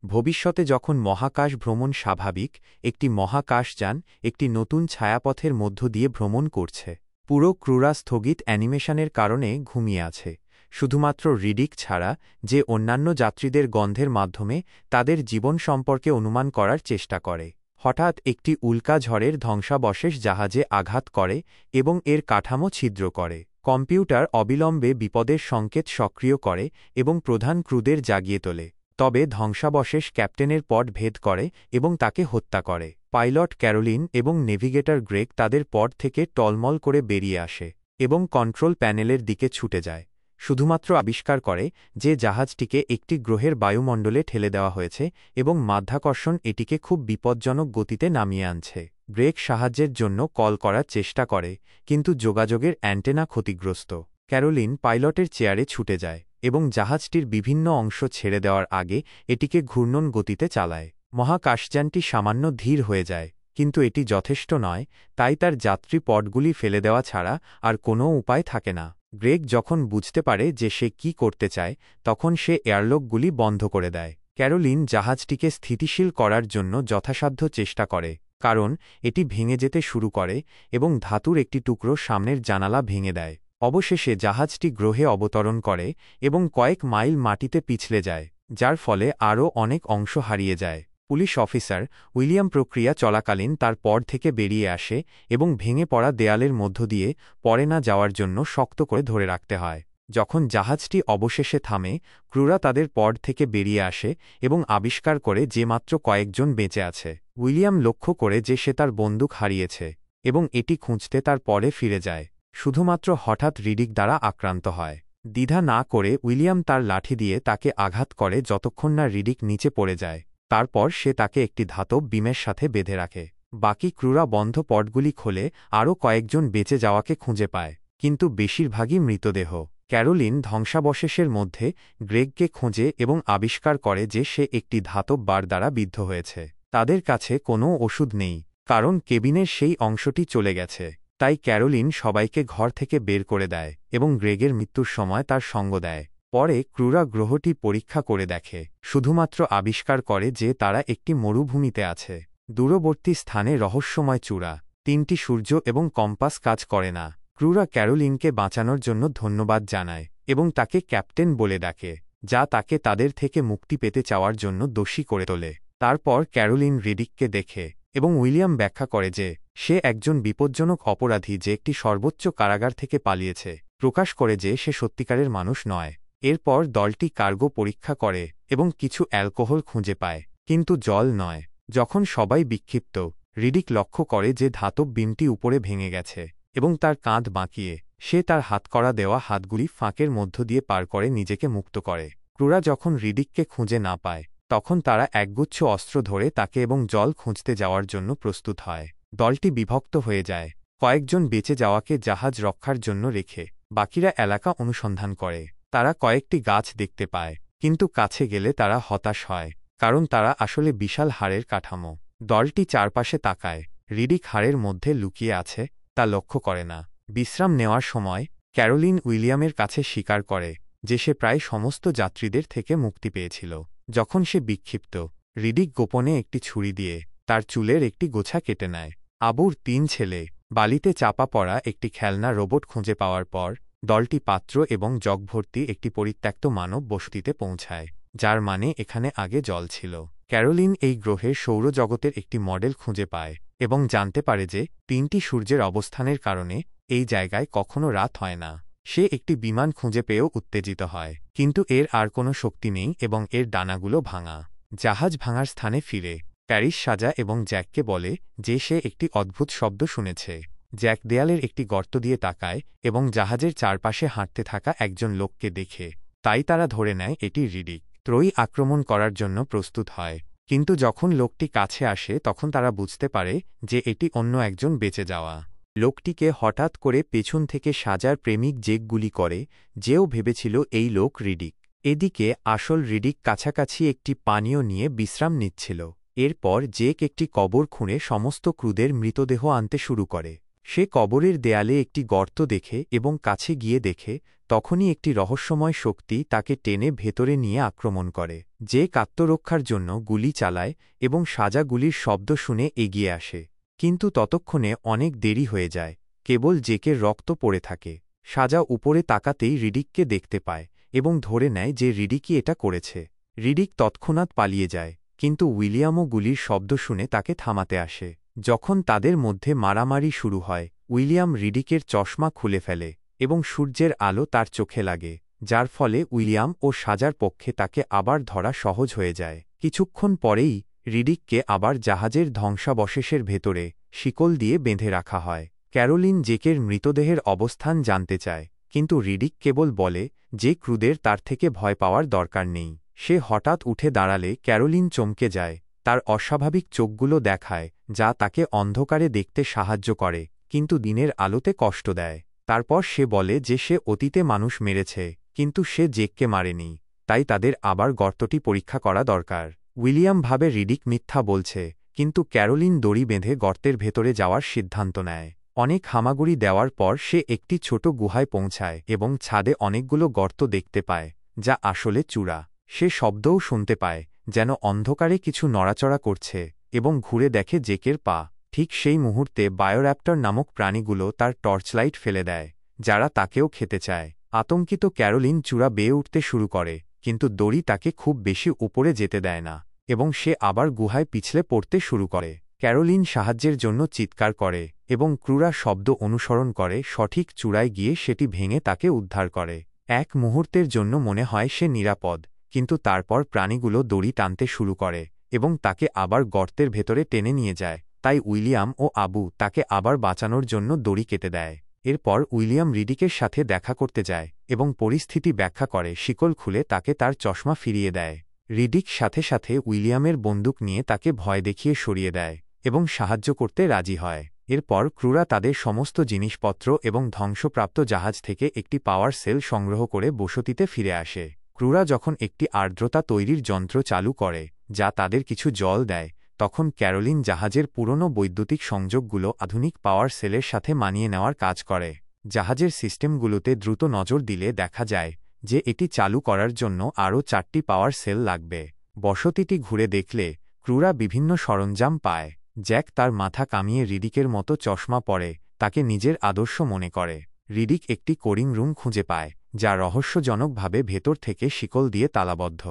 ভবিষ্যতে যখন মহাকাশ ভ্রমণ স্বাভাবিক, একটি মহাকাশযান একটি নতুন ছায়াপথের মধ্য দিয়ে ভ্রমণ করছে। পুরো ক্রুরা স্থগিত অ্যানিমেশনের কারণে ঘুমিয়ে আছে, শুধুমাত্র রিডিক ছাড়া, যে অন্যান্য যাত্রীদের গন্ধের মাধ্যমে তাদের জীবন সম্পর্কে অনুমান করার চেষ্টা করে। হঠাৎ একটি উল্কা ঝড়ের ধ্বংসাবশেষ জাহাজে আঘাত করে এবং এর কাঠামো ছিদ্র করে। কম্পিউটার অবিলম্বে বিপদের সংকেত সক্রিয় করে এবং প্রধান ক্রুদের জাগিয়ে তোলে। তবে ধ্বংসাবশেষ ক্যাপ্টেনের পড ভেদ করে এবং তাকে হত্যা করে। পাইলট ক্যারোলিন এবং নেভিগেটর গ্রেগ তাদের পড থেকে টলমল করে বেরিয়ে আসে এবং কন্ট্রোল প্যানেলের দিকে ছুটে যায়, শুধুমাত্র আবিষ্কার করে যে জাহাজটিকে একটি গ্রহের বায়ুমণ্ডলে ঠেলে দেওয়া হয়েছে এবং মাধ্যাকর্ষণ এটিকে খুব বিপজ্জনক গতিতে নামিয়ে আনছে। গ্রেগ সাহায্যের জন্য কল করার চেষ্টা করে, কিন্তু যোগাযোগের অ্যান্টেনা ক্ষতিগ্রস্ত। ক্যারোলিন পাইলটের চেয়ারে ছুটে যায় এবং জাহাজটির বিভিন্ন অংশ ছেড়ে দেওয়ার আগে এটিকে ঘূর্ণন গতিতে চালায়। মহাকাশযানটি সামান্য ধীর হয়ে যায়, কিন্তু এটি যথেষ্ট নয়, তাই তার যাত্রী পডগুলি ফেলে দেওয়া ছাড়া আর কোনো উপায় থাকে না। গ্রেগ যখন বুঝতে পারে যে সে কি করতে চায়, তখন সে এয়ারলকগুলি বন্ধ করে দেয়। ক্যারোলিন জাহাজটিকে স্থিতিশীল করার জন্য যথাসাধ্য চেষ্টা করে, কারণ এটি ভেঙে যেতে শুরু করে এবং ধাতুর একটি টুকরো সামনের জানালা ভেঙে দেয়। অবশেষে জাহাজটি গ্রহে অবতরণ করে এবং কয়েক মাইল মাটিতে পিছলে যায়, যার ফলে আরও অনেক অংশ হারিয়ে যায়। পুলিশ অফিসার উইলিয়াম প্রক্রিয়া চলাকালীন তার পড থেকে বেরিয়ে আসে এবং ভেঙে পড়া দেয়ালের মধ্য দিয়ে পড়ে না যাওয়ার জন্য শক্ত করে ধরে রাখতে হয়। যখন জাহাজটি অবশেষে থামে, ক্রুরা তাদের পড থেকে বেরিয়ে আসে এবং আবিষ্কার করে যে মাত্র কয়েকজন বেঁচে আছে। উইলিয়াম লক্ষ্য করে যে সে তার বন্দুক হারিয়েছে এবং এটি খুঁজতে তার পরে ফিরে যায়, শুধুমাত্র হঠাৎ রিডিক দ্বারা আক্রান্ত হয়। দ্বিধা না করে উইলিয়াম তার লাঠি দিয়ে তাকে আঘাত করে যতক্ষণ না রিডিক নিচে পড়ে যায়। তারপর সে তাকে একটি ধাতব বিমের সাথে বেঁধে রাখে। বাকি ক্রুরা বন্ধ পডগুলি খোলে আরও কয়েকজন বেঁচে যাওয়াকে খুঁজে পায়, কিন্তু বেশিরভাগই মৃতদেহ। ক্যারোলিন ধ্বংসাবশেষের মধ্যে গ্রেগকে খোঁজে এবং আবিষ্কার করে যে সে একটি ধাতব বার দ্বারা বিদ্ধ হয়েছে। তাদের কাছে কোনো ওষুধ নেই, কারণ কেবিনের সেই অংশটি চলে গেছে। তাই ক্যারোলিন সবাইকে ঘর থেকে বের করে দেয় এবং গ্রেগের মৃত্যুর সময় তার সঙ্গ দেয়। পরে ক্রুরা গ্রহটি পরীক্ষা করে দেখে, শুধুমাত্র আবিষ্কার করে যে তারা একটি মরুভূমিতে আছে। দূরবর্তী স্থানে রহস্যময় চূড়া, 3টি সূর্য এবং কম্পাস কাজ করে না। ক্রুরা ক্যারোলিনকে বাঁচানোর জন্য ধন্যবাদ জানায় এবং তাকে ক্যাপ্টেন বলে ডাকে, যা তাকে তাদের থেকে মুক্তি পেতে চাওয়ার জন্য দোষী করে তোলে। তারপর ক্যারোলিন রিডিককে দেখে এবং উইলিয়াম ব্যাখ্যা করে যে সে একজন বিপজ্জনক অপরাধী যে একটি সর্বোচ্চ কারাগার থেকে পালিয়েছে, প্রকাশ করে যে সে সত্যিকারের মানুষ নয়। এরপর দলটি কার্গো পরীক্ষা করে এবং কিছু অ্যালকোহল খুঁজে পায়, কিন্তু জল নয়। যখন সবাই বিক্ষিপ্ত, রিডিক লক্ষ্য করে যে ধাতব বিমটি উপরে ভেঙে গেছে এবং তার কাঁধ বাঁকিয়ে সে তার হাতকড়া দেওয়া হাতগুলি ফাঁকের মধ্য দিয়ে পার করে নিজেকে মুক্ত করে। ক্রুরা যখন রিডিককে খুঁজে না পায়, তখন তারা একগুচ্ছ অস্ত্র ধরে তাকে এবং জল খুঁজতে যাওয়ার জন্য প্রস্তুত হয়। দলটি বিভক্ত হয়ে যায়, কয়েকজন বেঁচে যাওয়াকে জাহাজ রক্ষার জন্য রেখে বাকিরা এলাকা অনুসন্ধান করে। তারা কয়েকটি গাছ দেখতে পায়, কিন্তু কাছে গেলে তারা হতাশ হয়, কারণ তারা আসলে বিশাল হাড়ের কাঠামো। দলটি চারপাশে তাকায়, রিডিক হাড়ের মধ্যে লুকিয়ে আছে তা লক্ষ্য করে না। বিশ্রাম নেওয়ার সময় ক্যারোলিন উইলিয়ামের কাছে স্বীকার করে যে সে প্রায় সমস্ত যাত্রীদের থেকে মুক্তি পেয়েছিল। যখন সে বিক্ষিপ্ত, রিডিক গোপনে একটি ছুরি দিয়ে তার চুলের একটি গোছা কেটে নেয়। আবুর 3 ছেলে বালিতে চাপা পড়া একটি খেলনা রোবট খুঁজে পাওয়ার পর দলটি পাত্র এবং জগ ভর্তি একটি পরিত্যক্ত মানব বসতিতে পৌঁছায়, যার মানে এখানে আগে জল ছিল। ক্যারোলিন এই গ্রহের সৌরজগতের একটি মডেল খুঁজে পায় এবং জানতে পারে যে 3টি সূর্যের অবস্থানের কারণে এই জায়গায় কখনো রাত হয় না। সে একটি বিমান খুঁজে পেয়েও উত্তেজিত হয়, কিন্তু এর আর কোনো শক্তি নেই এবং এর ডানাগুলো ভাঙা। জাহাজ ভাঙার স্থানে ফিরে প্যারিস সাজা এবং জ্যাককে বলে যে সে একটি অদ্ভুত শব্দ শুনেছে। জ্যাক দেয়ালের একটি গর্ত দিয়ে তাকায় এবং জাহাজের চারপাশে হাঁটতে থাকা একজন লোককে দেখে, তাই তারা ধরে নেয় এটি রিডিক। ত্রয়ী আক্রমণ করার জন্য প্রস্তুত হয়, কিন্তু যখন লোকটি কাছে আসে তখন তারা বুঝতে পারে যে এটি অন্য একজন বেঁচে যাওয়া লোকটিকে হঠাৎ করে পেছন থেকে সাজার প্রেমিক জেক গুলি করে, যেও ভেবেছিল এই লোক রিডিক। এদিকে আসল রিডিক কাছাকাছি একটি পানীয় নিয়ে বিশ্রাম নিচ্ছিল। এরপর জেক একটি কবর খুঁড়ে সমস্ত ক্রুদের মৃতদেহ আনতে শুরু করে। সে কবরের দেয়ালে একটি গর্ত দেখে এবং কাছে গিয়ে দেখে তখনই একটি রহস্যময় শক্তি তাকে টেনে ভেতরে নিয়ে আক্রমণ করে। যে আত্মরক্ষার জন্য গুলি চালায় এবং সাজা গুলির শব্দ শুনে এগিয়ে আসে। কিন্তু ততক্ষণে অনেক দেরি হয়ে যায়, কেবল জেকের রক্ত পড়ে থাকে। সাজা উপরে তাকাতেই রিডিককে দেখতে পায় এবং ধরে নেয় যে রিডিকই এটা করেছে। রিডিক তৎক্ষণাৎ পালিয়ে যায়, কিন্তু উইলিয়ামও গুলির শব্দ শুনে তাকে থামাতে আসে। যখন তাদের মধ্যে মারামারি শুরু হয়, উইলিয়াম রিডিকের চশমা খুলে ফেলে এবং সূর্যের আলো তার চোখে লাগে, যার ফলে উইলিয়াম ও সাজার পক্ষে তাকে আবার ধরা সহজ হয়ে যায়। কিছুক্ষণ পরেই রিডিককে আবার জাহাজের ধ্বংসাবশেষের ভেতরে শিকল দিয়ে বেঁধে রাখা হয়। ক্যারোলিন জেকের মৃতদেহের অবস্থান জানতে চায়, কিন্তু রিডিক কেবল বলে যে ক্রুদের তার থেকে ভয় পাওয়ার দরকার নেই। সে হঠাৎ উঠে দাঁড়ালে ক্যারোলিন চমকে যায়। তার অস্বাভাবিক চোখগুলো দেখায়, যা তাকে অন্ধকারে দেখতে সাহায্য করে কিন্তু দিনের আলোতে কষ্ট দেয়। তারপর সে বলে যে সে অতীতে মানুষ মেরেছে, কিন্তু সে জেককে মারেনি, তাই তাদের আবার গর্তটি পরীক্ষা করা দরকার। উইলিয়াম ভাবে রিডিক মিথ্যা বলছে, কিন্তু ক্যারোলিন দড়ি বেঁধে গর্তের ভেতরে যাওয়ার সিদ্ধান্ত নেয়। অনেক হামাগুড়ি দেওয়ার পর সে একটি ছোট গুহায় পৌঁছায় এবং ছাদে অনেকগুলো গর্ত দেখতে পায়, যা আসলে চূড়া। সে শব্দও শুনতে পায়, যেন অন্ধকারে কিছু নড়াচড়া করছে, এবং ঘুরে দেখে জেকের পা। ঠিক সেই মুহূর্তে বায়োর্যাপ্টর নামক প্রাণীগুলো তার টর্চলাইট ফেলে দেয়, যারা তাকেও খেতে চায়। আতঙ্কিত ক্যারোলিন চূড়া বেয়ে উঠতে শুরু করে, কিন্তু দড়ি তাকে খুব বেশি উপরে যেতে দেয় না, এবং সে আবার গুহায় পিছলে পড়তে শুরু করে। ক্যারোলিন সাহায্যের জন্য চিৎকার করে এবং ক্রুরা শব্দ অনুসরণ করে সঠিক চূড়ায় গিয়ে সেটি ভেঙে তাকে উদ্ধার করে। এক মুহূর্তের জন্য মনে হয় সে নিরাপদ, কিন্তু তারপর প্রাণীগুলো দড়ি টানতে শুরু করে এবং তাকে আবার গর্তের ভেতরে টেনে নিয়ে যায়। তাই উইলিয়াম ও আবু তাকে আবার বাঁচানোর জন্য দড়ি কেটে দেয়। এরপর উইলিয়াম রিডিকের সাথে দেখা করতে যায় এবং পরিস্থিতি ব্যাখ্যা করে শিকল খুলে তাকে তার চশমা ফিরিয়ে দেয়। রিডিক সাথে সাথে উইলিয়ামের বন্দুক নিয়ে তাকে ভয় দেখিয়ে সরিয়ে দেয় এবং সাহায্য করতে রাজি হয়। এরপর ক্রুরা তাদের সমস্ত জিনিসপত্র এবং ধ্বংসপ্রাপ্ত জাহাজ থেকে একটি পাওয়ার সেল সংগ্রহ করে বসতিতে ফিরে আসে। ক্রুরা যখন একটি আর্দ্রতা তৈরির যন্ত্র চালু করে, যা তাদের কিছু জল দেয়, তখন ক্যারোলিন জাহাজের পুরনো বৈদ্যুতিক সংযোগগুলো আধুনিক পাওয়ার সেলের সাথে মানিয়ে নেওয়ার কাজ করে। জাহাজের সিস্টেমগুলোতে দ্রুত নজর দিলে দেখা যায় যে এটি চালু করার জন্য আরও 4টি পাওয়ার সেল লাগবে। বসতিটি ঘুরে দেখলে ক্রুরা বিভিন্ন সরঞ্জাম পায়। জ্যাক তার মাথা কামিয়ে রিডিকের মতো চশমা পরে তাকে নিজের আদর্শ মনে করে। রিডিক একটি কোরিং রুম খুঁজে পায়, যা রহস্যজনকভাবে ভেতর থেকে শিকল দিয়ে তালাবদ্ধ।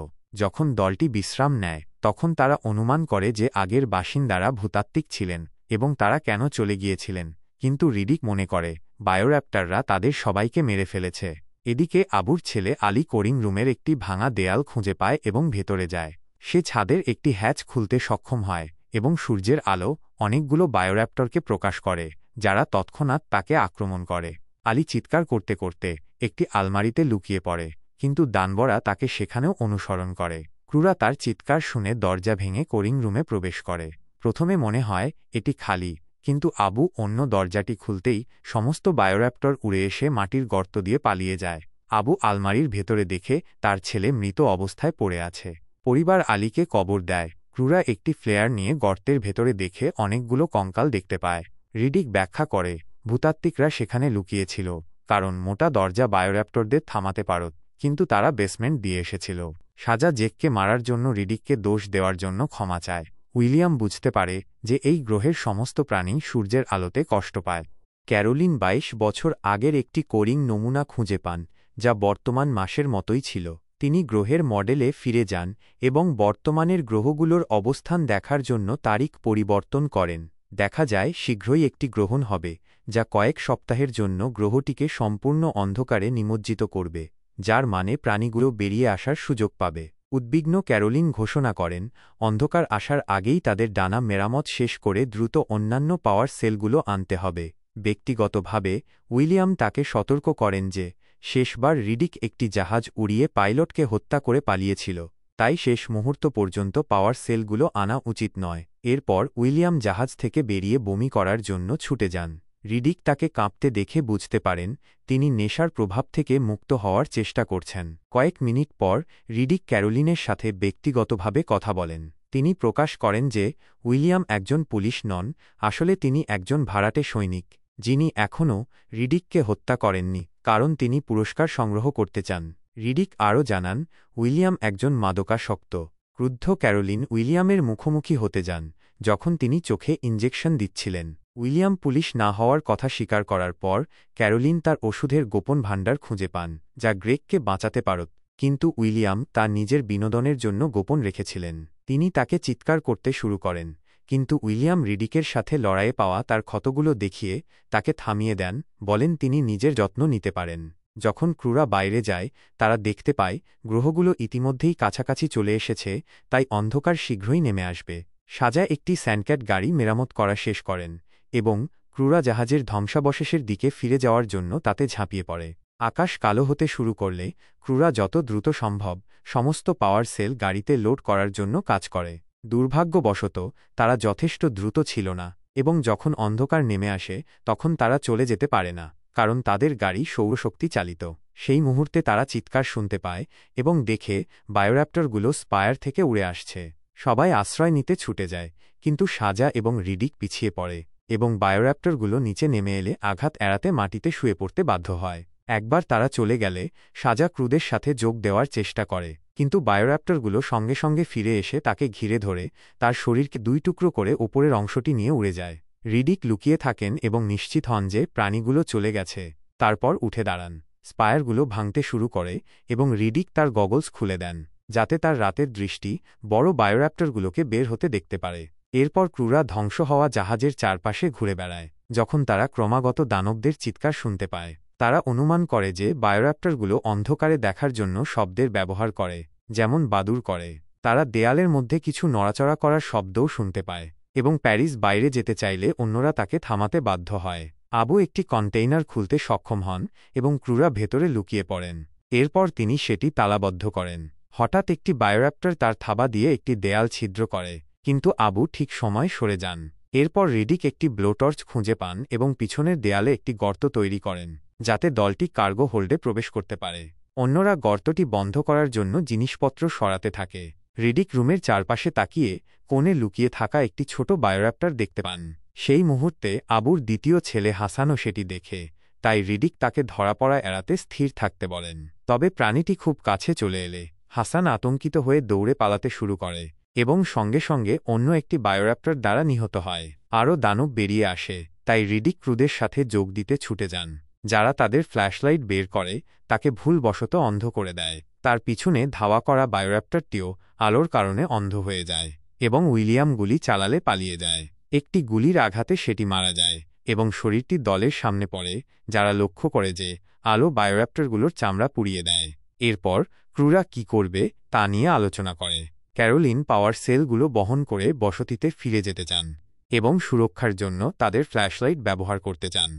যখন দলটি বিশ্রাম নেয়, তখন তারা অনুমান করে যে আগের বাসিন্দারা ভূতাত্ত্বিক ছিলেন এবং তারা কেন চলে গিয়েছিলেন, কিন্তু রিডিক মনে করে বায়োর্যাপ্টররা তাদের সবাইকে মেরে ফেলেছে। এদিকে আবুর ছেলে আলী কোরিং রুমের একটি ভাঙা দেয়াল খুঁজে পায় এবং ভেতরে যায়। সে ছাদের একটি হ্যাচ খুলতে সক্ষম হয় এবং সূর্যের আলো অনেকগুলো বায়োর্যাপ্টরকে প্রকাশ করে, যারা তৎক্ষণাৎ তাকে আক্রমণ করে। আলী চিৎকার করতে করতে একটি আলমারিতে লুকিয়ে পড়ে, কিন্তু দানবরা তাকে সেখানেও অনুসরণ করে। ক্রুরা তার চিৎকার শুনে দরজা ভেঙে কোরিং রুমে প্রবেশ করে। প্রথমে মনে হয় এটি খালি, কিন্তু আবু অন্য দরজাটি খুলতেই সমস্ত বায়োর্যাপ্টর উড়ে এসে মাটির গর্ত দিয়ে পালিয়ে যায়। আবু আলমারির ভেতরে দেখে তার ছেলে মৃত অবস্থায় পড়ে আছে। পরিবার আলীকে কবর দেয়। ক্রুরা একটি ফ্লেয়ার নিয়ে গর্তের ভেতরে দেখে অনেকগুলো কঙ্কাল দেখতে পায়। রিডিক ব্যাখ্যা করে ভূতাত্ত্বিকরা সেখানে লুকিয়েছিল, কারণ মোটা দরজা বায়োর্যাপ্টরদের থামাতে পারত, কিন্তু তারা বেসমেন্ট দিয়ে এসেছিল। সাজা জেককে মারার জন্য রিডিককে দোষ দেওয়ার জন্য ক্ষমা চায়। উইলিয়াম বুঝতে পারে যে এই গ্রহের সমস্ত প্রাণী সূর্যের আলোতে কষ্ট পায়। ক্যারোলিন 22 বছর আগের একটি কোরিং নমুনা খুঁজে পান, যা বর্তমান মাসের মতোই ছিল। তিনি গ্রহের মডেলে ফিরে যান এবং বর্তমানের গ্রহগুলোর অবস্থান দেখার জন্য তারিখ পরিবর্তন করেন। দেখা যায় শীঘ্রই একটি গ্রহণ হবে, যা কয়েক সপ্তাহের জন্য গ্রহটিকে সম্পূর্ণ অন্ধকারে নিমজ্জিত করবে, যার মানে প্রাণীগুলো বেরিয়ে আসার সুযোগ পাবে। উদ্বিগ্ন ক্যারোলিন ঘোষণা করেন অন্ধকার আসার আগেই তাদের ডানা মেরামত শেষ করে দ্রুত অন্যান্য পাওয়ার সেলগুলো আনতে হবে। ব্যক্তিগতভাবে উইলিয়াম তাকে সতর্ক করেন যে শেষবার রিডিক একটি জাহাজ উড়িয়ে পাইলটকে হত্যা করে পালিয়েছিল, তাই শেষ মুহূর্ত পর্যন্ত পাওয়ার সেলগুলো আনা উচিত নয়। এরপর উইলিয়াম জাহাজ থেকে বেরিয়ে বমি করার জন্য ছুটে যান। রিডিক তাকে কাঁপতে দেখে বুঝতে পারেন তিনি নেশার প্রভাব থেকে মুক্ত হওয়ার চেষ্টা করছেন। কয়েক মিনিট পর রিডিক ক্যারোলিনের সাথে ব্যক্তিগতভাবে কথা বলেন। তিনি প্রকাশ করেন যে উইলিয়াম একজন পুলিশ নন, আসলে তিনি একজন ভাড়াটে সৈনিক, যিনি এখনও রিডিককে হত্যা করেননি, কারণ তিনি পুরস্কার সংগ্রহ করতে চান। রিডিক আরও জানান, উইলিয়াম একজন মাদকাসক্ত। ক্রুদ্ধ ক্যারোলিন উইলিয়ামের মুখোমুখি হতে যান, যখন তিনি চোখে ইনজেকশন দিচ্ছিলেন। উইলিয়াম পুলিশ না হওয়ার কথা স্বীকার করার পর ক্যারোলিন তার ওষুধের গোপন ভাণ্ডার খুঁজে পান, যা গ্রেগকে বাঁচাতে পারত। কিন্তু উইলিয়াম তা নিজের বিনোদনের জন্য গোপন রেখেছিলেন। তিনি তাকে চিৎকার করতে শুরু করেন, কিন্তু উইলিয়াম রিডিকের সাথে লড়াইয়ে পাওয়া তার ক্ষতগুলো দেখিয়ে তাকে থামিয়ে দেন, বলেন তিনি নিজের যত্ন নিতে পারেন। যখন ক্রুরা বাইরে যায়, তারা দেখতে পায় গ্রহগুলো ইতিমধ্যেই কাছাকাছি চলে এসেছে, তাই অন্ধকার শীঘ্রই নেমে আসবে। সাজা একটি স্যান্ডক্যাট গাড়ি মেরামত করা শেষ করেন, এবং ক্রুরা জাহাজের ধ্বংসাবশেষের দিকে ফিরে যাওয়ার জন্য তাতে ঝাঁপিয়ে পড়ে। আকাশ কালো হতে শুরু করলে ক্রুরা যত দ্রুত সম্ভব সমস্ত পাওয়ার সেল গাড়িতে লোড করার জন্য কাজ করে। দুর্ভাগ্যবশত তারা যথেষ্ট দ্রুত ছিল না, এবং যখন অন্ধকার নেমে আসে তখন তারা চলে যেতে পারে না, কারণ তাদের গাড়ি সৌরশক্তি চালিত। সেই মুহূর্তে তারা চিৎকার শুনতে পায় এবং দেখে বায়োর্যাপ্টরগুলো স্পায়ার থেকে উড়ে আসছে। সবাই আশ্রয় নিতে ছুটে যায়, কিন্তু সাজা এবং রিডিক পিছিয়ে পড়ে, এবং বায়োর্যাপ্টরগুলো নিচে নেমে এলে আঘাত এড়াতে মাটিতে শুয়ে পড়তে বাধ্য হয়। একবার তারা চলে গেলে সাজা ক্রুদের সাথে যোগ দেওয়ার চেষ্টা করে, কিন্তু বায়োর্যাপ্টরগুলো সঙ্গে সঙ্গে ফিরে এসে তাকে ঘিরে ধরে তার শরীরকে দুই টুকরো করে ওপরের অংশটি নিয়ে উড়ে যায়। রিডিক লুকিয়ে থাকেন এবং নিশ্চিত হন যে প্রাণীগুলো চলে গেছে। তারপর উঠে দাঁড়ান, স্পায়ারগুলো ভাঙতে শুরু করে, এবং রিডিক তার গগলস খুলে দেন, যাতে তার রাতের দৃষ্টি বড় বায়োর্যাপ্টরগুলোকে বের হতে দেখতে পারে। এরপর ক্রুরা ধ্বংস হওয়া জাহাজের চারপাশে ঘুরে বেড়ায়। যখন তারা ক্রমাগত দানবদের চিৎকার শুনতে পায়, তারা অনুমান করে যে বায়োর্যাপ্টরগুলো অন্ধকারে দেখার জন্য শব্দের ব্যবহার করে, যেমন বাদুড় করে। তারা দেয়ালের মধ্যে কিছু নড়াচড়া করার শব্দও শুনতে পায়, এবং প্যারিস বাইরে যেতে চাইলে অন্যরা তাকে থামাতে বাধ্য হয়। আবু একটি কন্টেইনার খুলতে সক্ষম হন এবং ক্রুরা ভেতরে লুকিয়ে পড়েন। এরপর তিনি সেটি তালাবদ্ধ করেন। হঠাৎ একটি বায়োর্যাপ্টর তার থাবা দিয়ে একটি দেয়াল ছিদ্র করে, কিন্তু আবু ঠিক সময় সরে যান। এরপর রিডিক একটি ব্লোটর্চ খুঁজে পান এবং পিছনের দেয়ালে একটি গর্ত তৈরি করেন, যাতে দলটি কার্গো হোল্ডে প্রবেশ করতে পারে। অন্যরা গর্তটি বন্ধ করার জন্য জিনিসপত্র সরাতে থাকে। রিডিক রুমের চারপাশে তাকিয়ে কোণে লুকিয়ে থাকা একটি ছোট বায়োর্যাপ্টর দেখতে পান। সেই মুহূর্তে আবুর দ্বিতীয় ছেলে হাসানও সেটি দেখে, তাই রিডিক তাকে ধরা পড়া এড়াতে স্থির থাকতে বলেন। তবে প্রাণীটি খুব কাছে চলে এলে হাসান আতঙ্কিত হয়ে দৌড়ে পালাতে শুরু করে, এবং সঙ্গে সঙ্গে অন্য একটি বায়োর্যাপ্টর দ্বারা নিহত হয়। আরও দানব বেরিয়ে আসে, তাই রিডিক ক্রুদের সাথে যোগ দিতে ছুটে যান। যারা তাদের ফ্ল্যাশলাইট বের করে তাকে ভুলবশত অন্ধ করে দেয়। তার পিছনে ধাওয়া করা বায়োর্যাপ্টরটিও আলোর কারণে অন্ধ হয়ে যায়, এবং উইলিয়াম গুলি চালালে পালিয়ে যায়। একটি গুলির আঘাতে সেটি মারা যায়, এবং শরীরটি দলের সামনে পড়ে, যারা লক্ষ্য করে যে আলো বায়োর্যাপ্টরগুলোর চামড়া পুড়িয়ে দেয়। এরপর ক্রুরা কী করবে তা নিয়ে আলোচনা করে। ক্যারোলিন পাওয়ার সেলগুলো বহন করে বসতিতে ফিরে যেতে চান, এবং সুরক্ষার জন্য তাদের ফ্ল্যাশলাইট ব্যবহার করতে চান।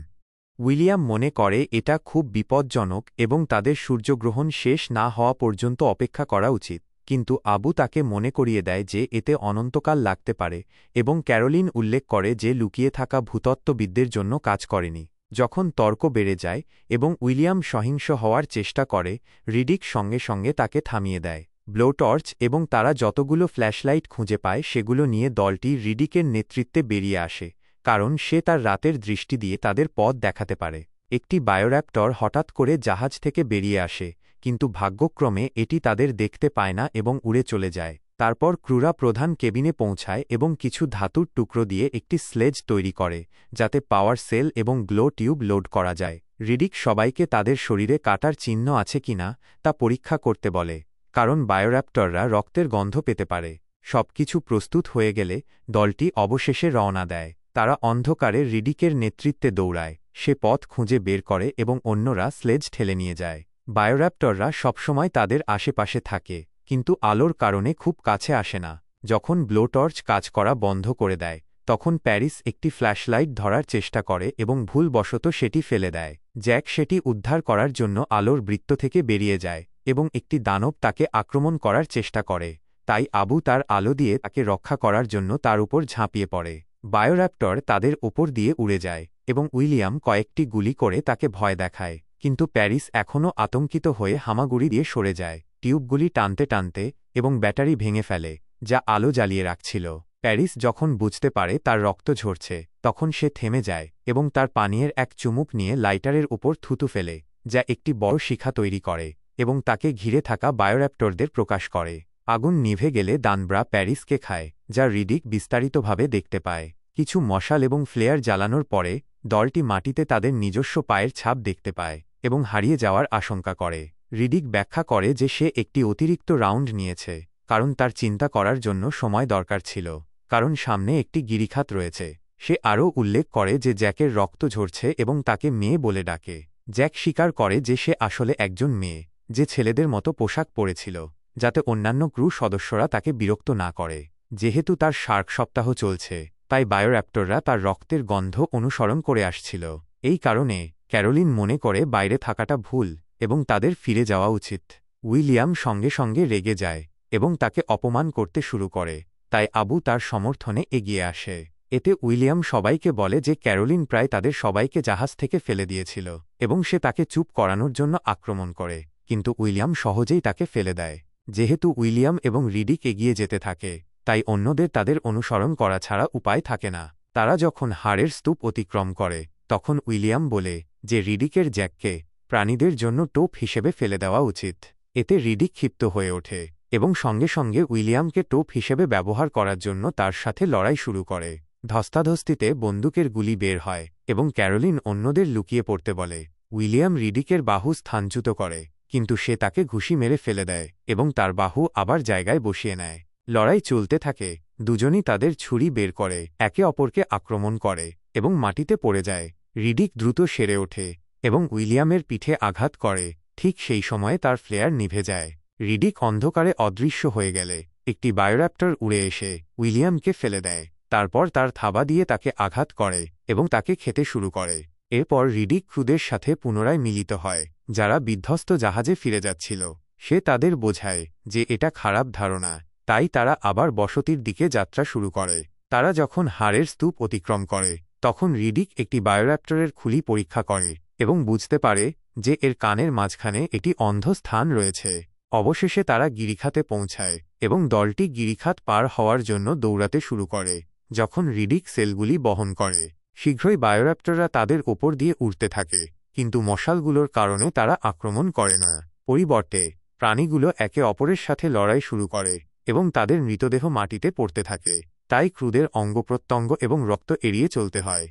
উইলিয়াম মনে করে এটা খুব বিপজ্জনক এবং তাদের সূর্যগ্রহণ শেষ না হওয়া পর্যন্ত অপেক্ষা করা উচিত, কিন্তু আবু তাকে মনে করিয়ে দেয় যে এতে অনন্তকাল লাগতে পারে, এবং ক্যারোলিন উল্লেখ করে যে লুকিয়ে থাকা ভূতত্ত্ববিদদের জন্য কাজ করেনি। যখন তর্ক বেড়ে যায় এবং উইলিয়াম সহিংস হওয়ার চেষ্টা করে, রিডিক সঙ্গে সঙ্গে তাকে থামিয়ে দেয়। ব্লোটর্চ এবং তারা যতগুলো ফ্ল্যাশলাইট খুঁজে পায় সেগুলো নিয়ে দলটি রিডিকের নেতৃত্বে বেরিয়ে আসে, কারণ সে তার রাতের দৃষ্টি দিয়ে তাদের পথ দেখাতে পারে। একটি বায়োর্যাপ্টর হঠাৎ করে জাহাজ থেকে বেরিয়ে আসে, কিন্তু ভাগ্যক্রমে এটি তাদের দেখতে পায় না এবং উড়ে চলে যায়। তারপর ক্রুরা প্রধান কেবিনে পৌঁছায় এবং কিছু ধাতুর টুকরো দিয়ে একটি স্লেজ তৈরি করে, যাতে পাওয়ার সেল এবং গ্লো টিউব লোড করা যায়। রিডিক সবাইকে তাদের শরীরে কাটার চিহ্ন আছে কিনা তা পরীক্ষা করতে বলে, কারণ বায়োর্যাপ্টররা রক্তের গন্ধ পেতে পারে। সবকিছু প্রস্তুত হয়ে গেলে দলটি অবশেষে রওনা দেয়। তারা অন্ধকারে রিডিকের নেতৃত্বে দৌড়ায়। সে পথ খুঁজে বের করে এবং অন্যরা স্লেজ ঠেলে নিয়ে যায়। বায়োর্যাপ্টররা সবসময় তাদের আশেপাশে থাকে, কিন্তু আলোর কারণে খুব কাছে আসে না। যখন ব্লোটর্চ কাজ করা বন্ধ করে দেয়, তখন প্যারিস একটি ফ্ল্যাশলাইট ধরার চেষ্টা করে এবং ভুলবশত সেটি ফেলে দেয়। জ্যাক সেটি উদ্ধার করার জন্য আলোর বৃত্ত থেকে বেরিয়ে যায়, এবং একটি দানব তাকে আক্রমণ করার চেষ্টা করে। তাই আবু তার আলো দিয়ে তাকে রক্ষা করার জন্য তার উপর ঝাঁপিয়ে পড়ে। বায়োর্যাপ্টর তাদের ওপর দিয়ে উড়ে যায়, এবং উইলিয়াম কয়েকটি গুলি করে তাকে ভয় দেখায়, কিন্তু প্যারিস এখনও আতঙ্কিত হয়ে হামাগুড়ি দিয়ে সরে যায়। টিউবগুলি টানতে টানতে এবং ব্যাটারি ভেঙে ফেলে, যা আলো জ্বালিয়ে রাখছিল। প্যারিস যখন বুঝতে পারে তার রক্ত ঝরছে তখন সে থেমে যায় এবং তার পানীয়ের এক চুমুক নিয়ে লাইটারের উপর থুতু ফেলে, যা একটি বড় শিখা তৈরি করে এবং তাকে ঘিরে থাকা বায়োর্যাপ্টরদের প্রকাশ করে। আগুন নিভে গেলে দানব্রা প্যারিসকে খায়, যা রিডিক বিস্তারিতভাবে দেখতে পায়। কিছু মশাল এবং ফ্লেয়ার জ্বালানোর পরে দলটি মাটিতে তাদের নিজস্ব পায়ের ছাপ দেখতে পায় এবং হারিয়ে যাওয়ার আশঙ্কা করে। রিডিক ব্যাখ্যা করে যে সে একটি অতিরিক্ত রাউন্ড নিয়েছে কারণ তার চিন্তা করার জন্য সময় দরকার ছিল, কারণ সামনে একটি গিরিখাত রয়েছে। সে আরও উল্লেখ করে যে জ্যাকের রক্ত ঝরছে এবং তাকে মেয়ে বলে ডাকে। জ্যাক স্বীকার করে যে সে আসলে একজন মেয়ে, যে ছেলেদের মতো পোশাক পরেছিল, যাতে অন্যান্য ক্রু সদস্যরা তাকে বিরক্ত না করে। যেহেতু তার শার্ক সপ্তাহ চলছে, তাই বায়োর্যাপ্টররা তার রক্তের গন্ধ অনুসরণ করে আসছিল। এই কারণে ক্যারোলিন মনে করে বাইরে থাকাটা ভুল এবং তাদের ফিরে যাওয়া উচিত। উইলিয়াম সঙ্গে সঙ্গে রেগে যায় এবং তাকে অপমান করতে শুরু করে, তাই আবু তার সমর্থনে এগিয়ে আসে। এতে উইলিয়াম সবাইকে বলে যে ক্যারোলিন প্রায় তাদের সবাইকে জাহাজ থেকে ফেলে দিয়েছিল এবং সে তাকে চুপ করানোর জন্য আক্রমণ করে, কিন্তু উইলিয়াম সহজেই তাকে ফেলে দেয়। যেহেতু উইলিয়াম এবং রিডিক এগিয়ে যেতে থাকে, তাই অন্যদের তাদের অনুসরণ করা ছাড়া উপায় থাকে না। তারা যখন হাড়ের স্তূপ অতিক্রম করে তখন উইলিয়াম বলে যে রিডিকের জ্যাককে প্রাণীদের জন্য টোপ হিসেবে ফেলে দেওয়া উচিত। এতে রিডিক ক্ষিপ্ত হয়ে ওঠে এবং সঙ্গে সঙ্গে উইলিয়ামকে টোপ হিসেবে ব্যবহার করার জন্য তার সাথে লড়াই শুরু করে। ধস্তাধস্তিতে বন্দুকের গুলি বের হয় এবং ক্যারোলিন অন্যদের লুকিয়ে পড়তে বলে। উইলিয়াম রিডিকের বাহু স্থানচ্যুত করে, কিন্তু সে তাকে ঘুষি মেরে ফেলে দেয় এবং তার বাহু আবার জায়গায় বসিয়ে নেয়। লড়াই চলতে থাকে, দুজনই তাদের ছুরি বের করে একে অপরকে আক্রমণ করে এবং মাটিতে পড়ে যায়। রিডিক দ্রুত সেরে ওঠে এবং উইলিয়ামের পিঠে আঘাত করে। ঠিক সেই সময়ে তার ফ্লেয়ার নিভে যায়। রিডিক অন্ধকারে অদৃশ্য হয়ে গেলে একটি বায়োর্যাপ্টর উড়ে এসে উইলিয়ামকে ফেলে দেয়। তারপর তার থাবা দিয়ে তাকে আঘাত করে এবং তাকে খেতে শুরু করে। এরপর রিডিক ক্রুদের সাথে পুনরায় মিলিত হয়, যারা বিধ্বস্ত জাহাজে ফিরে যাচ্ছিল। সে তাদের বোঝায় যে এটা খারাপ ধারণা, তাই তারা আবার বসতির দিকে যাত্রা শুরু করে। তারা যখন হাড়ের স্তূপ অতিক্রম করে তখন রিডিক একটি বায়োর্যাপ্টরের খুলি পরীক্ষা করে এবং বুঝতে পারে যে এর কানের মাঝখানে একটি অন্ধ স্থান রয়েছে। অবশেষে তারা গিরিখাতে পৌঁছায় এবং দলটি গিরিখাত পার হওয়ার জন্য দৌড়াতে শুরু করে। যখন রিডিক সেলগুলি বহন করে, শীঘ্রই বায়োর্যাপ্টররা তাদের ওপর দিয়ে উড়তে থাকে, কিন্তু মশালগুলোর কারণে তারা আক্রমণ করে না। পরিবর্তে প্রাণীগুলো একে অপরের সাথে লড়াই শুরু করে এবং তাদের মৃতদেহ মাটিতে পড়তে থাকে। তাই ক্রুদের অঙ্গপ্রত্যঙ্গ এবং রক্ত এড়িয়ে চলতে হয়।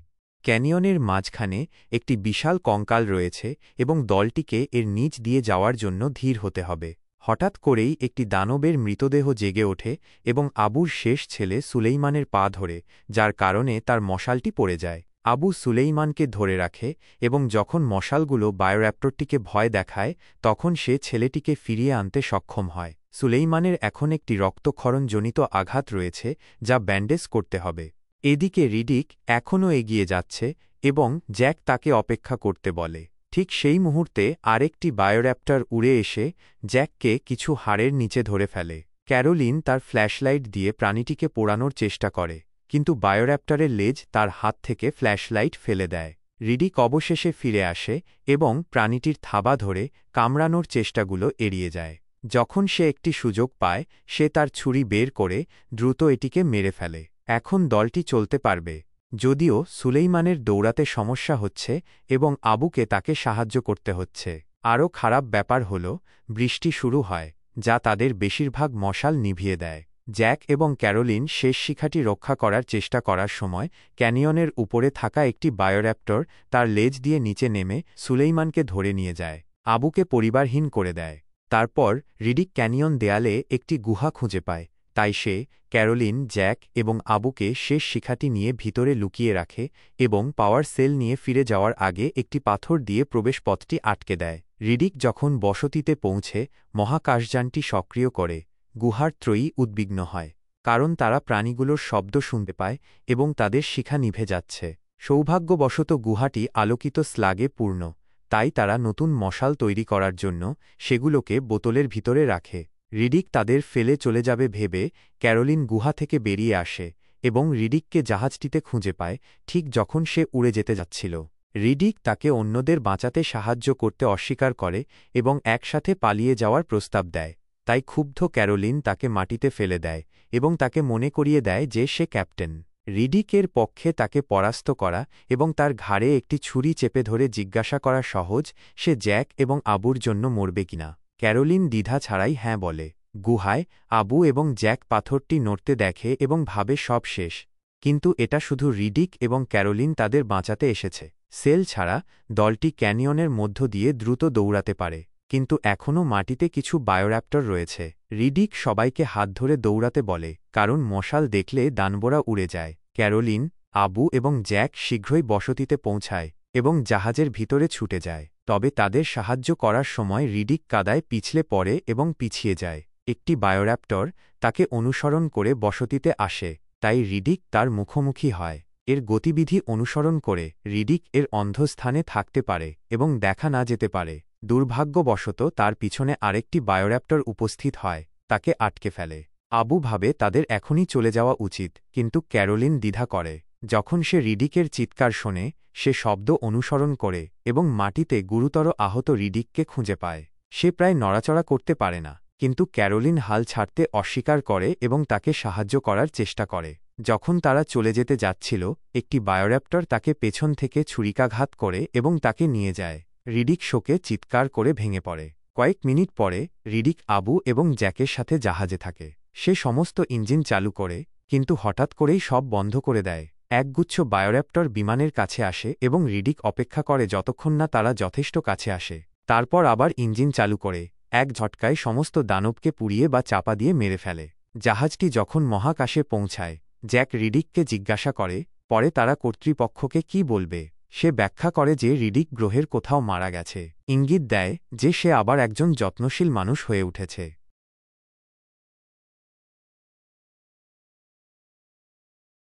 ক্যানিয়নের মাঝখানে একটি বিশাল কঙ্কাল রয়েছে এবং দলটিকে এর নিচ দিয়ে যাওয়ার জন্য ধীর হতে হবে। হঠাৎ করেই একটি দানবের মৃতদেহ জেগে ওঠে এবং আবুর শেষ ছেলে সুলেইমানের পা ধরে, যার কারণে তার মশালটি পড়ে যায়। আবু সুলেইমানকে ধরে রাখে এবং যখন মশালগুলো বায়োর্যাপ্টরটিকে ভয় দেখায় তখন সে ছেলেটিকে ফিরিয়ে আনতে সক্ষম হয়। সুলেইমানের এখন একটি রক্তক্ষরণজনিত আঘাত রয়েছে, যা ব্যান্ডেজ করতে হবে। এদিকে রিডিক এখনও এগিয়ে যাচ্ছে এবং জ্যাক তাকে অপেক্ষা করতে বলে। ঠিক সেই মুহূর্তে আরেকটি বায়োর্যাপ্টর উড়ে এসে জ্যাককে কিছু হাড়ের নিচে ধরে ফেলে। ক্যারোলিন তার ফ্ল্যাশলাইট দিয়ে প্রাণীটিকে পোড়ানোর চেষ্টা করে, কিন্তু বায়োর্যাপ্টরের লেজ তার হাত থেকে ফ্ল্যাশলাইট ফেলে দেয়। রিডিক অবশেষে ফিরে আসে এবং প্রাণীটির থাবা ধরে কামড়ানোর চেষ্টাগুলো এড়িয়ে যায়। যখন সে একটি সুযোগ পায়, সে তার ছুরি বের করে দ্রুত এটিকে মেরে ফেলে। এখন দলটি চলতে পারবে, যদিও সুলেইমানের দৌড়াতে সমস্যা হচ্ছে এবং আবুকে তাকে সাহায্য করতে হচ্ছে। আরও খারাপ ব্যাপার হল, বৃষ্টি শুরু হয়, যা তাদের বেশিরভাগ মশাল নিভিয়ে দেয়। জ্যাক এবং ক্যারোলিন শেষ শিখাটি রক্ষা করার চেষ্টা করার সময় ক্যানিয়নের উপরে থাকা একটি বায়োর্যাপ্টর তার লেজ দিয়ে নিচে নেমে সুলেইমানকে ধরে নিয়ে যায়, আবুকে পরিবারহীন করে দেয়। তারপর রিডিক ক্যানিয়ন দেয়ালে একটি গুহা খুঁজে পায়, তাই সে ক্যারোলিন, জ্যাক এবং আবুকে শেষ শিখাটি নিয়ে ভিতরে লুকিয়ে রাখে এবং পাওয়ার সেল নিয়ে ফিরে যাওয়ার আগে একটি পাথর দিয়ে প্রবেশপথটি আটকে দেয়। রিডিক যখন বসতিতে পৌঁছে মহাকাশযানটি সক্রিয় করে, গুহার ত্রয়ী উদ্বিগ্ন হয়, কারণ তারা প্রাণীগুলোর শব্দ শুনতে পায় এবং তাদের শিখা নিভে যাচ্ছে। সৌভাগ্যবশত গুহাটি আলোকিত স্লাগে পূর্ণ, তাই তারা নতুন মশাল তৈরি করার জন্য সেগুলোকে বোতলের ভিতরে রাখে। রিডিক তাদের ফেলে চলে যাবে ভেবে ক্যারোলিন গুহা থেকে বেরিয়ে আসে এবং রিডিককে জাহাজটিতে খুঁজে পায় ঠিক যখন সে উড়ে যেতে যাচ্ছিল। রিডিক তাকে অন্যদের বাঁচাতে সাহায্য করতে অস্বীকার করে এবং একসাথে পালিয়ে যাওয়ার প্রস্তাব দেয়, তাই ক্ষুব্ধ ক্যারোলিন তাকে মাটিতে ফেলে দেয় এবং তাকে মনে করিয়ে দেয় যে সে ক্যাপ্টেন। রিডিকের পক্ষে তাকে পরাস্ত করা এবং তার ঘাড়ে একটি ছুরি চেপে ধরে জিজ্ঞাসা করা সহজ সে জ্যাক এবং আবুর জন্য মরবে কিনা। ক্যারোলিন দ্বিধা ছাড়াই হ্যাঁ বলে। গুহায় আবু এবং জ্যাক পাথরটি নড়তে দেখে এবং ভাবে সব শেষ। কিন্তু এটা শুধু রিডিক এবং ক্যারোলিন তাদের বাঁচাতে এসেছে। সেল ছাড়া দলটি ক্যানিয়নের মধ্য দিয়ে দ্রুত দৌড়াতে পারে, কিন্তু এখনও মাটিতে কিছু বায়োর্যাপ্টর রয়েছে। রিডিক সবাইকে হাত ধরে দৌড়াতে বলে, কারণ মশাল দেখলে দানবরা উড়ে যায়। ক্যারোলিন, আবু এবং জ্যাক শীঘ্রই বসতিতে পৌঁছায় এবং জাহাজের ভিতরে ছুটে যায়। তবে তাদের সাহায্য করার সময় রিডিক কাদায় পিছলে পড়ে এবং পিছিয়ে যায়। একটি বায়োর্যাপ্টর তাকে অনুসরণ করে বসতিতে আসে, তাই রিডিক তার মুখোমুখি হয়। এর গতিবিধি অনুসরণ করে রিডিক এর অন্ধস্থানে থাকতে পারে এবং দেখা না যেতে পারে। দুর্ভাগ্যবশত তার পিছনে আরেকটি বায়োর্যাপ্টর উপস্থিত হয়, তাকে আটকে ফেলে। আবু ভাবে তাদের এখনই চলে যাওয়া উচিত, কিন্তু ক্যারোলিন দ্বিধা করে। যখন সে রিডিকের চিৎকার শোনে, সে শব্দ অনুসরণ করে এবং মাটিতে গুরুতর আহত রিডিককে খুঁজে পায়। সে প্রায় নড়াচড়া করতে পারে না, কিন্তু ক্যারোলিন হাল ছাড়তে অস্বীকার করে এবং তাকে সাহায্য করার চেষ্টা করে। যখন তারা চলে যেতে যাচ্ছিল, একটি বায়োর্যাপ্টর তাকে পেছন থেকে ছুরিকাঘাত করে এবং তাকে নিয়ে যায়। রিডিক শোকে চিৎকার করে ভেঙে পড়ে। কয়েক মিনিট পরে রিডিক আবু এবং জ্যাকের সাথে জাহাজে থাকে। সে সমস্ত ইঞ্জিন চালু করে, কিন্তু হঠাৎ করেই সব বন্ধ করে দেয়। একগুচ্ছ বায়োর্যাপ্টর বিমানের কাছে আসে এবং রিডিক অপেক্ষা করে যতক্ষণ না তারা যথেষ্ট কাছে আসে। তারপর আবার ইঞ্জিন চালু করে এক ঝটকায় সমস্ত দানবকে পুড়িয়ে বা চাপা দিয়ে মেরে ফেলে। জাহাজটি যখন মহাকাশে পৌঁছায়, জ্যাক রিডিককে জিজ্ঞাসা করে পরে তারা কর্তৃপক্ষকে কি বলবে। সে ব্যাখ্যা করে যে রিডিক গ্রহের কোথাও মারা গেছে, ইঙ্গিত দেয় যে সে আবার একজন যত্নশীল মানুষ হয়ে উঠেছে।